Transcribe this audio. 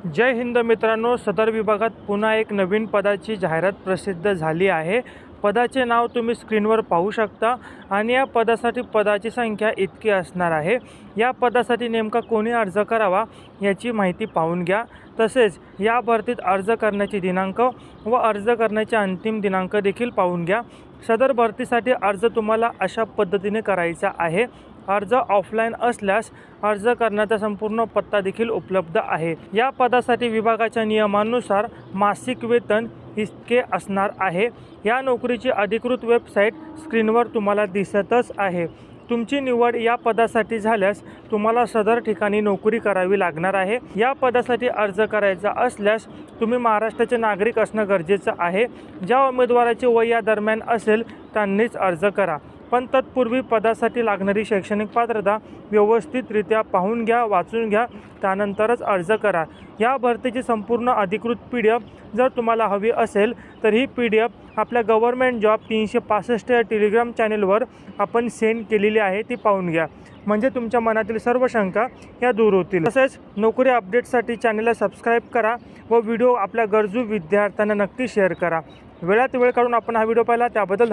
जय हिंद मित्रांनो, सदर विभागात पुन्हा एक नवीन पदाची जाहिरात प्रसिद्ध झाली आहे। पदाचे नाव तुम्ही स्क्रीनवर पाहू शकता आणि या पदासाठी पदाची संख्या इतकी असणार आहे। या पदासाठी नेमका कोणी अर्ज करावा याची माहिती पाहून घ्या। तसेच या भरतीत अर्ज करण्याची दिनांक व अर्ज करण्याचे अंतिम दिनांक देखील पाहून घ्या। सदर भरतीसाठी अर्ज तुम्हाला अशा पद्धतीने करायचा आहे। अर्ज ऑफलाईन असल्यास अर्ज करण्याचा संपूर्ण पत्ता देखील उपलब्ध आहे। या पदासाठी विभागाच्या नियमानुसार मासिक वेतन इतके असणार आहे। या नोकरीची अधिकृत वेबसाईट स्क्रीनवर तुम्हाला दिसतच आहे। तुमची निवड या पदासाठी झाल्यास तुम्हाला सदर ठिकाणी नोकरी करावी लागणार आहे। या पदासाठी अर्ज करायचा असल्यास तुम्ही महाराष्ट्राचे नागरिक असणे गरजेचे आहे। ज्या उमेदवाराचे वय या दरम्यान असेल त्यांनीच अर्ज करा। पण तत्पूर्वी पदासाठी लागणारी शैक्षणिक पात्रता व्यवस्थितरित्या पाहून घ्या, वाचून घ्या, त्यानंतरच अर्ज करा। या भरतीची संपूर्ण अधिकृत PDF जर तुम्हाला हवी असेल तर ही PDF आपल्या गव्हर्नमेंट जॉब 365 या टेलिग्राम चॅनलवर आपण सेंड केलेली आहे, ती पाहून घ्या। म्हणजे तुमच्या मनातील सर्व शंका या दूर होतील। तसेच नोकरी अपडेटसाठी चॅनलला सबस्क्राईब करा व व्हिडिओ आपल्या गरजू विद्यार्थ्यांना नक्की शेअर करा। वेळात वेळ काढून आपण हा व्हिडिओ पाहिला त्याबद्दल